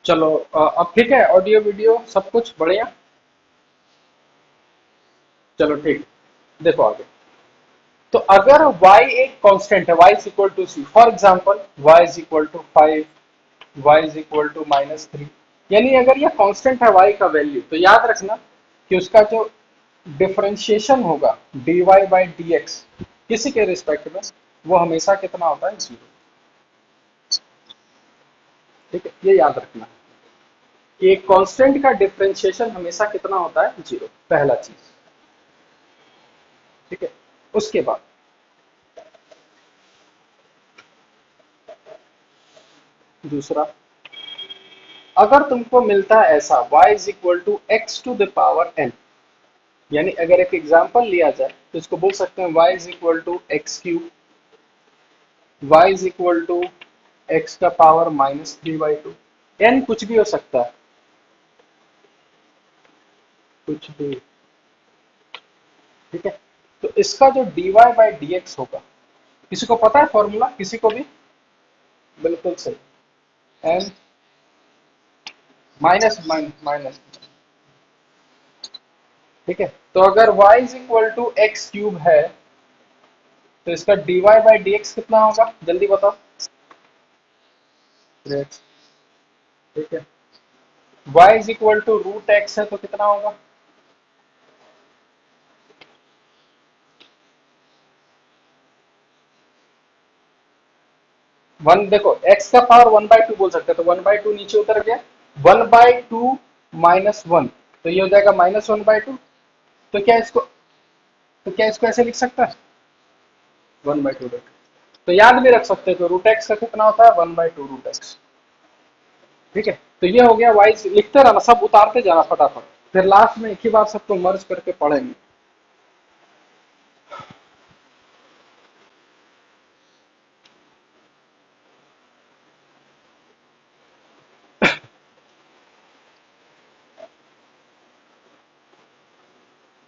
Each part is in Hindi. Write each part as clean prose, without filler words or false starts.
चलो अब ठीक है, ऑडियो वीडियो सब कुछ बढ़िया। चलो ठीक। देखो आगे। तो अगर y एक कांस्टेंट है, y is equal to c, for example y is equal to 5, y is equal to -3, यानी अगर ये कांस्टेंट है y का वैल्यू, तो याद रखना कि उसका जो डिफरेंशिएशन होगा dy बाई dx किसी के रिस्पेक्ट में, वो हमेशा कितना होता है, जीरो। ठीक है, ये याद रखना कि एक कांस्टेंट का डिफरेंशिएशन हमेशा कितना होता है, जीरो, पहला चीज। ठीक है, उसके बाद दूसरा, अगर तुमको मिलता है ऐसा y is equal to x to the power n, यानी अगर एक एग्जांपल लिया जाए तो इसको बोल सकते हैं y is equal to x cube, y is equal to x का पावर -3/2। n कुछ भी हो सकता है, कुछ भी। ठीक है, तो इसका जो dy बाई dx होगा, किसी को पता है फॉर्मूला, किसी को भी? बिल्कुल सही, n माइनस माइनस माइनस। ठीक है, तो अगर y is equal to x cube है, तो इसका dy बाई dx कितना होगा, जल्दी बताओ। X, ठीक है, y is equal to root x है तो कितना होगा? वन, देखो x का पावर 1/2 बोल सकते हैं, तो 1/2 नीचे उतर गया, 1/2 -1, तो ये हो जाएगा -1/2। तो क्या इसको, तो क्या इसको ऐसे लिख सकता है, 1/2। तो याद भी रख सकते हैं, तो रूट एक्स का कितना होता है, 1/2 रूट एक्स। ठीक है, तो ये हो गया वाइज, लिखते रहना, सब उतारते जाना फटाफट, फिर लास्ट में एक ही बार सबको मर्ज करके पढ़ेंगे।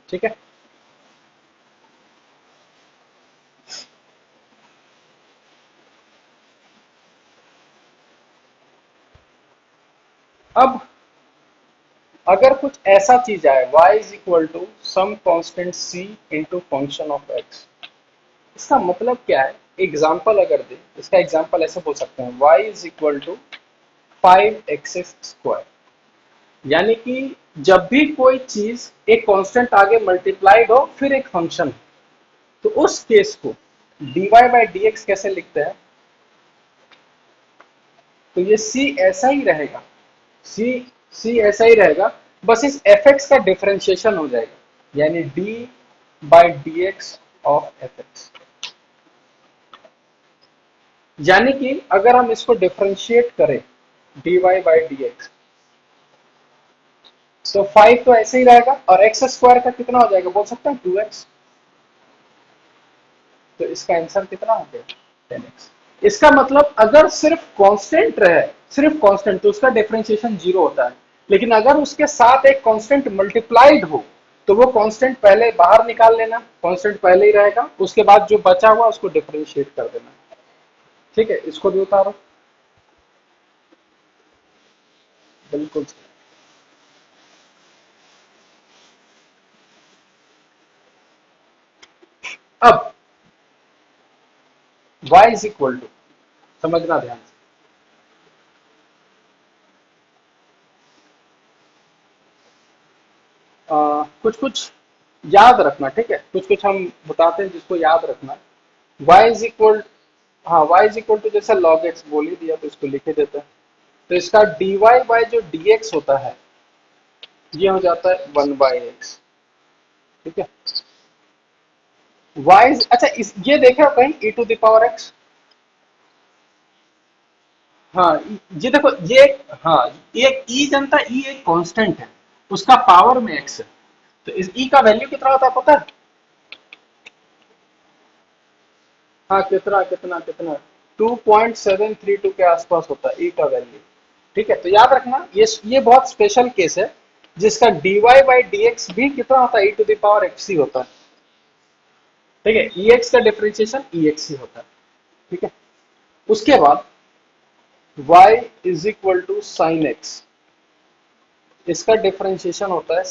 ठीक है, अब अगर कुछ ऐसा चीज आए y is equal to some constant c into function of x, इसका मतलब क्या है, एग्जाम्पल अगर दे, इसका एग्जाम्पल ऐसे बोल सकते हैं y is equal to 5x², यानी कि जब भी कोई चीज एक कांस्टेंट आगे मल्टीप्लाइड हो फिर एक फंक्शन, तो उस केस को dy बाई dx कैसे लिखते हैं, तो ये c ऐसा ही रहेगा, c c ऐसा ही रहेगा, बस इस fx का डिफरेंशिएशन हो जाएगा, यानी d by dx of fx। यानी कि अगर हम इसको डिफरेंशिएट करें dy बाई dx, तो 5 तो ऐसे ही रहेगा, और एक्स स्क्वायर का कितना हो जाएगा, बोल सकते हैं 2x, तो इसका आंसर कितना हो गया, 10x। इसका मतलब अगर सिर्फ कांस्टेंट रहे, सिर्फ कांस्टेंट, तो उसका डिफरेंशिएशन जीरो होता है, लेकिन अगर उसके साथ एक कांस्टेंट मल्टीप्लाइड हो, तो वो कांस्टेंट पहले बाहर निकाल लेना, कांस्टेंट पहले ही रहेगा, उसके बाद जो बचा हुआ उसको डिफरेंशिएट कर देना। ठीक है, इसको भी उतारो, बिल्कुल। अब y इज इक्वल टू, समझना ध्यान से, कुछ कुछ याद रखना, ठीक है, कुछ कुछ हम बताते हैं जिसको याद रखना। y इज इक्वल, हाँ y इज इक्वल टू जैसे log x बोल ही दिया, तो इसको लिखे देते हैं, तो इसका dy बाय जो dx होता है, ये हो जाता है 1/x। ठीक है, y अच्छा, इस ये देखे हो कहीं e to the power x, हाँ ये देखो, ये हाँ, ये e जनता, e एक कांस्टेंट है, उसका पावर में x है, तो इस e का वैल्यू कितना होता है पता है? हाँ, कितना कितना कितना, 2.732 के आसपास होता है ई का वैल्यू। ठीक है, तो याद रखना ये बहुत स्पेशल केस है, जिसका dy बाई dx भी कितना होता है, e to the power x ही होता है। ठीक है, ex का डिफरेंशिएशन ex ही होता है। ठीक है, उसके बाद y is equal to sine x, इसका डिफरेंशिएशन होता है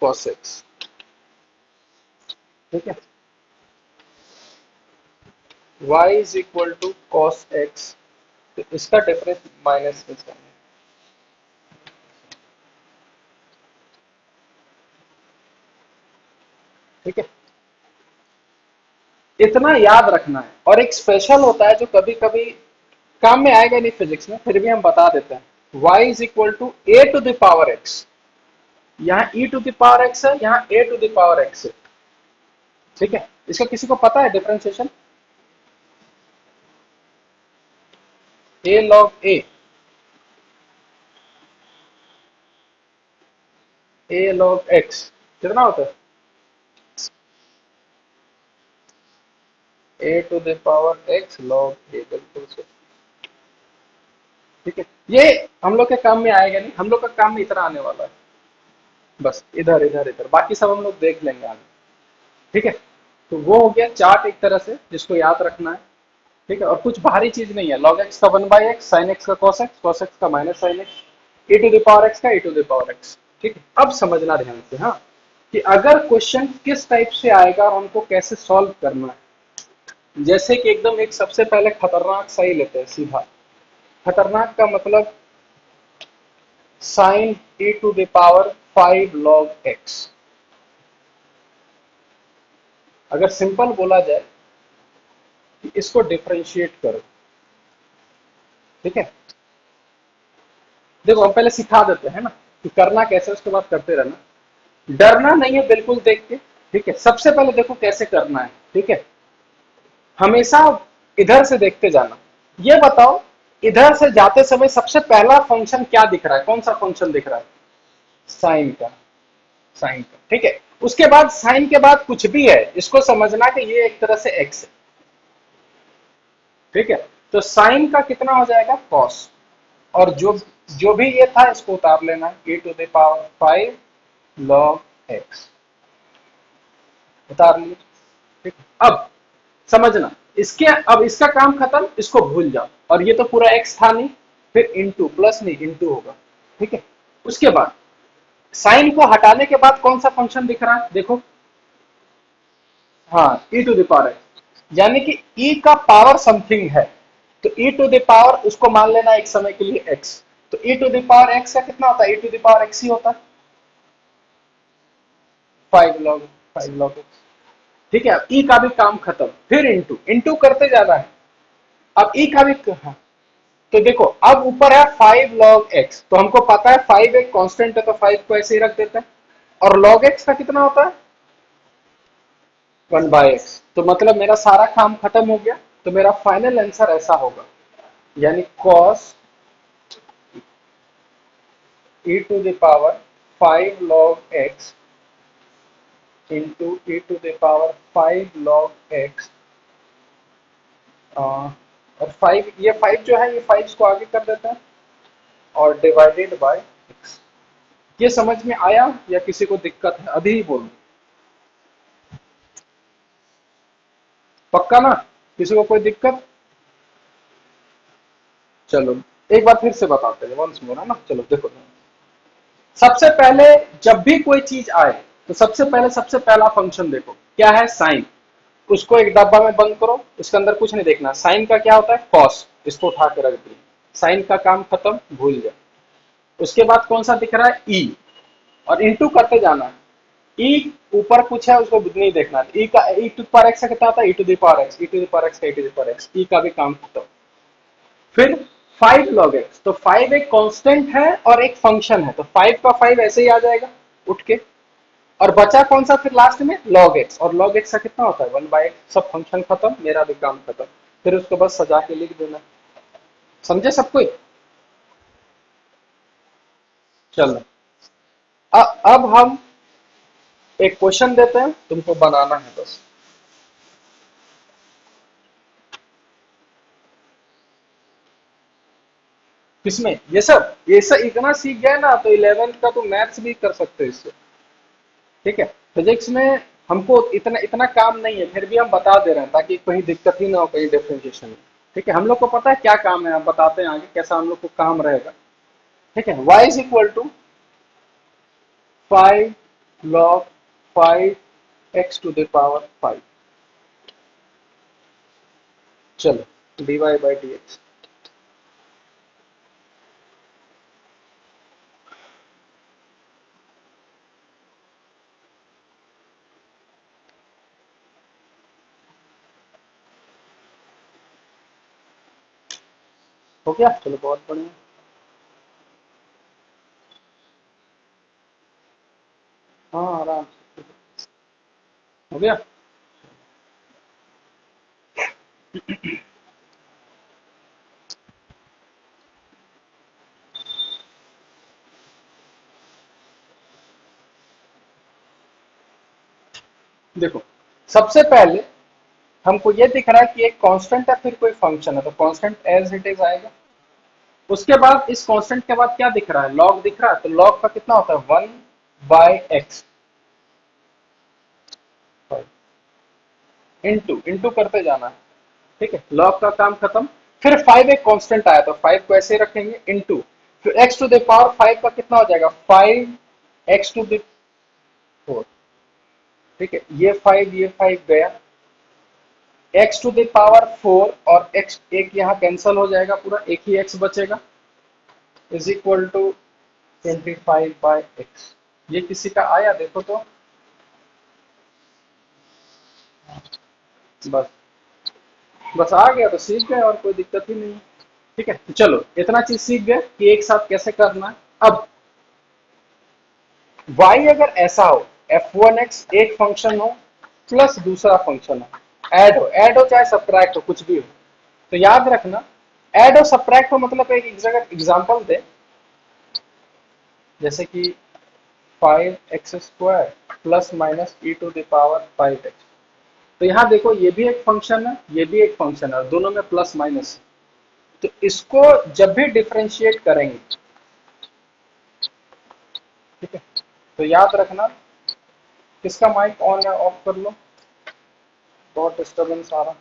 cos x। ठीक है, y is equal to cos x, तो इसका डिफरेंस माइनस में करना है। ठीक है, इतना याद रखना है। और एक स्पेशल होता है जो कभी कभी काम में आएगा नहीं फिजिक्स में, फिर भी हम बता देते हैं। y is equal to a to the power x, यहाँ e to the power x है, यहाँ a to the power x है। ठीक है, इसका किसी को पता है differentiation? a log a log x कितना होता है? a to the power x log a, बिल्कुल सही। ठीक है, ये हम लोग के काम में आएगा नहीं, हम लोग का काम में इतना आने वाला है, बस इधर इधर इधर, बाकी सब हम लोग देख लेंगे आगे। ठीक है, तो वो हो गया चार्ट एक तरह से जिसको याद रखना है। ठीक है, और कुछ भारी चीज नहीं है। log x का 1/x, sin x का cos x का minus sin x, e to the power x का e to the power x। ठीक है, अब समझना ध्यान से, हाँ, कि अगर क्वेश्चन किस टाइप से आएगा और हमको कैसे सॉल्व करना है। जैसे कि एकदम एक सबसे पहले खतरनाक सा ही लेते हैं सीधा। खतरनाक का मतलब sin e to the power 5 log x। अगर सिंपल बोला जाए कि इसको डिफरेंशिएट करो। ठीक है, देखो हम पहले सिखा देते हैं ना कि करना कैसे, उसके बाद करते रहना, डरना नहीं है बिल्कुल देख के। ठीक है, सबसे पहले देखो कैसे करना है। ठीक है, हमेशा इधर से देखते जाना। ये बताओ, इधर से जाते समय सबसे पहला फंक्शन क्या दिख रहा है? कौन सा फंक्शन दिख रहा है? साइन का, साइन का। ठीक है, उसके बाद साइन के बाद कुछ भी है इसको समझना कि ये एक तरह से एक्स है। ठीक है, तो साइन का कितना हो जाएगा? कॉस। और जो जो भी ये था इसको उतार लेना है, e to the power 5 log x, उतार लीजिए। ठीक है, अब समझना, इसके अब इसका काम खत्म, इसको भूल जाओ। और ये तो पूरा x था नहीं, फिर इंटू, प्लस नहीं इंटू होगा। ठीक है, उसके बाद साइन को हटाने के बाद कौन सा फंक्शन दिख रहा है? देखो, हाँ, e to the power x, यानी कि e का पावर समथिंग है, तो e टू द पावर उसको मान लेना एक समय के लिए x। तो e to the power x का कितना होता है? e to the power x ही होता है, 5 log, 5 log x। ठीक है, अब e का भी काम खत्म, फिर इंटू, इंटू करते जाना है। अब e का भी, हाँ, तो देखो अब ऊपर है 5 log x, तो हमको पता है 5 एक कांस्टेंट है, तो 5 को ऐसे ही रख देते हैं। और log x का कितना होता है? 1/x। तो मतलब मेरा सारा काम खत्म हो गया, तो मेरा फाइनल आंसर ऐसा होगा, यानी cos e to the power 5 log x into e to the power 5 log x, और 5, ये 5 जो है, ये 5 को आगे कर देते हैं और डिवाइडेड बाय x। ये समझ में आया या किसी को दिक्कत है? अभी ही बोलो, पक्का ना? किसी को कोई दिक्कत? चलो एक बार फिर से बताते हैं, वंस मोर, है ना। चलो देखो, सबसे पहले जब भी कोई चीज आए तो सबसे पहले सबसे पहला फंक्शन देखो क्या है? साइन। उसको एक डब्बा में बंद करो, उसके अंदर कुछ नहीं देखना। साइन का क्या होता है? कॉस। इसको उठा के रख दिया, साइन का काम खत्म, भूल जाओ। उसके बाद कौन सा दिख रहा है? ई, और इंटू करते जाना है। ई ऊपर कुछ है उसको नहीं देखना। ई का ई टू पावर एक्स का कितना आता है? E to the power x, e to the power x का e to the power x. E का भी काम खत्म। फिर 5 log x, तो 5 एक कांस्टेंट है और एक फंक्शन है, तो 5 का 5 ऐसे ही आ जाएगा उठ के। और बचा कौन सा फिर लास्ट में? log x, और log x का कितना होता है? 1/x। सब फंक्शन खत्म, मेरा भी काम खत्म। फिर उसको बस सजा के लिख देना। समझे सब कोई? चलो, अब हम एक क्वेश्चन देते हैं, तुमको बनाना है बस। किसमें? ये सब इतना सीख गए ना, तो 11th का तो मैथ्स भी कर सकते हो इससे। ठीक है, फिजिक्स में हमको इतना इतना काम नहीं है, फिर भी हम बता दे रहे हैं ताकि कहीं दिक्कत ही ना हो कहीं डिफरेंशिएशन में। ठीक है, हम लोग को पता है क्या काम है, आप बताते हैं आगे कैसा हम लोग को काम रहेगा। ठीक है, y is equal to 5 log 5 x⁵ चलो dy बाई डी एक्स। हो गया, चलो बहुत बढ़िया। हाँ आराम से हो गया। देखो सबसे पहले हमको ये दिख रहा है कि एक कांस्टेंट है फिर कोई फंक्शन है, तो कांस्टेंट एज इट इज आएगा। उसके बाद इस कांस्टेंट के बाद क्या दिख रहा है, लॉग दिख रहा है, तो लॉग का कितना होता है 1/x। इंटू इंटू करते जाना है। ठीक है, लॉग का काम खत्म। फिर 5 एक कांस्टेंट आया तो 5 को ऐसे ही रखेंगे इंटू, फिर x⁵ का कितना हो जाएगा 5x⁴। ठीक है, ये 5 गया, x⁴ और x एक यहाँ कैंसल हो जाएगा, पूरा एक ही x बचेगा, इज इक्वल टू 25/x। ये किसी का आया देखो तो, बस बस आ गया तो सीख गए और कोई दिक्कत ही नहीं। ठीक है, तो चलो इतना चीज सीख गए कि एक साथ कैसे करना है। अब y अगर ऐसा हो f1x एक फंक्शन हो प्लस दूसरा फंक्शन हो, ऐड हो चाहे सब्ट्रैक्ट हो, कुछ भी हो, तो याद रखना ऐड और सब्ट्रैक्ट हो मतलब एक जगह एग्जांपल दे, जैसे कि 5x² plus minus e⁵ 5x। तो यहाँ देखो ये भी एक फंक्शन है, ये भी एक फंक्शन है, दोनों में प्लस माइनस। तो इसको जब भी डिफरेंशिएट करेंगे, ठीक है, तो याद रखना, किसका माइक ऑन है ऑफ कर लो, बहुत डिस्टर्बेंस आ रहा,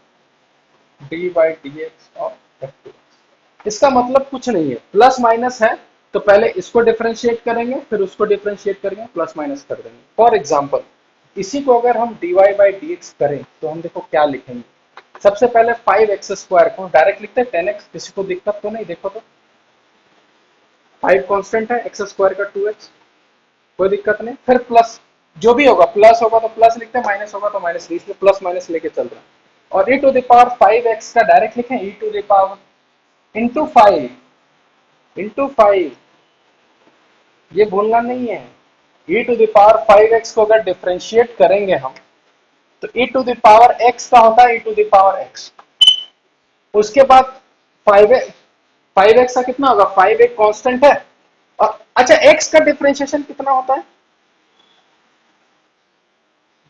डी बाई डी एक्स और f2। इसका मतलब कुछ नहीं है, प्लस माइनस है तो पहले इसको डिफरेंशिएट करेंगे फिर उसको डिफरेंशिएट करेंगे, प्लस माइनस कर देंगे। फॉर एग्जांपल इसी को अगर हम dy बाई डी एक्स करें तो हम देखो क्या लिखेंगे। सबसे पहले 5x² को डायरेक्ट लिखते हैं 10x, किसी को दिक्कत तो नहीं, देखो तो 5 कांस्टेंट है, x² का 2x, कोई दिक्कत नहीं। फिर प्लस, जो भी होगा प्लस होगा तो प्लस लिखते हैं, माइनस होगा तो माइनस, इसलिए प्लस माइनस लेके चल रहे हैं। और e⁵ का डायरेक्ट लिखें e⁵ इंटू 5 ये भूलना नहीं है। e⁵ को अगर डिफरेंशिएट करेंगे हम तो e⁵x का होता है e⁵x। उसके बाद 5x का कितना होगा, 5 एक कांस्टेंट है, और अच्छा x का डिफरेंशिएशन कितना होता है,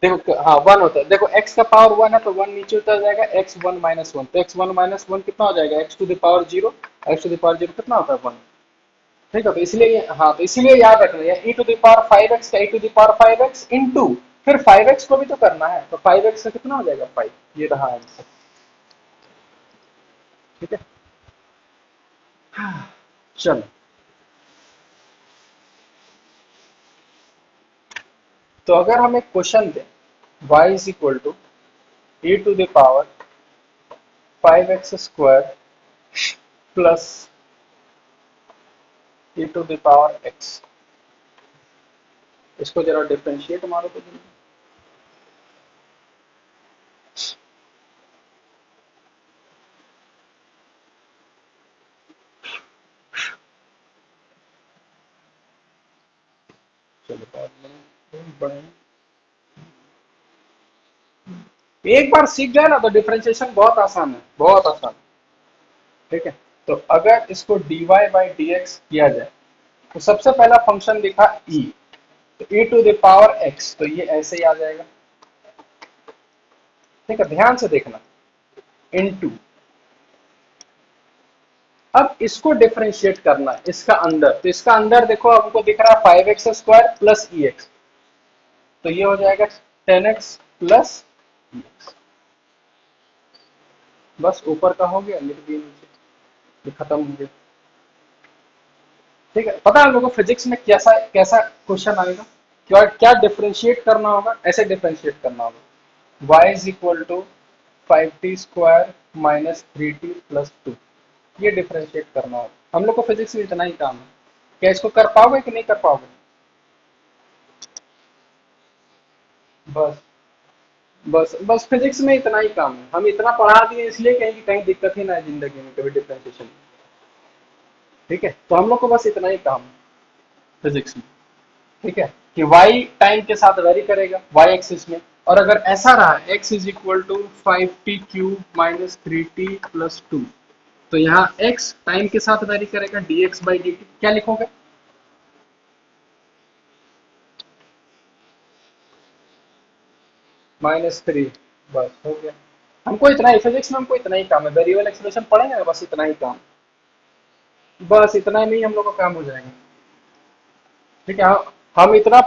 देखो हाँ 1 होता है। देखो x का पावर 1 है तो 1 नीचे उतर जाएगा, x1 - 1, तो x1 - 1 कितना हो जाएगा x⁵0, x⁵0 कितना होता है 1। ठीक है, तो इसलिए हाँ, तो इसीलिए याद रखना है e⁵5x का e⁵5x इंटू, फिर 5x को भी तो करना है, तो 5x का कितना हो जाएगा 5, ये रहा आंसर। ठीक है, चलो तो अगर हम एक क्वेश्चन दें y is equal to e⁵5x² plus e⁵x, इसको जरा डिफरेंशिएट मारो तो जल्दी। चलो बहुत बढ़िया, एक बार सीख गए ना तो डिफरेंशिएशन बहुत आसान है, बहुत आसान। ठीक है, तो अगर इसको dy बाई डी एक्स किया जाए तो सबसे पहला फंक्शन लिखा e, तो e⁵x, तो ये ऐसे ही आ जाएगा। ठीक है, ध्यान से देखना, इनटू, अब इसको डिफरेंशिएट करना है इसका अंदर, तो इसका अंदर देखो हमको दिख रहा है 5x² प्लस ex, तो ये हो जाएगा 10x प्लस ex। बस ऊपर का हो गया, लिख दिए नीचे, ये खत्म हो गया। ठीक है, पता है हम लोगों को फिजिक्स में कैसा कैसा क्वेश्चन आएगा, क्या क्या डिफरेंशिएट करना होगा, ऐसे डिफरेंशिएट करना होगा, y is equal to 5t² minus 3t plus 2, ये डिफरेंशिएट करना होगा। हम लोग को फिजिक्स में इतना ही काम है। क्या इसको कर पाओगे कि नहीं कर पाओगे? बस बस फिजिक्स में इतना ही काम है, हम इतना पढ़ा दिए इसलिए कहीं की कहीं दिक्कत ही ना है जिंदगी में कभी डिफरेंशिएशन। ठीक है, तो हम लोग को बस इतना ही काम है फिजिक्स में। ठीक है, कि y टाइम के साथ वेरी करेगा y एक्सिस में, और अगर ऐसा रहा x is equal to 5t³ minus 3t plus 2, तो यहाँ x टाइम के साथ वेरी करेगा dx/dt, क्या लिखोगे? -3। बस हो गया। हमको इतना ही फिजिक्स में, हमको इतना ही काम है, वेरिएबल एक्सप्रेशन पढ़ेंगे ना, बस इतना ही काम। बस इतना नहीं हम लोग का काम हो जाएगा। ठीक है, हम इतना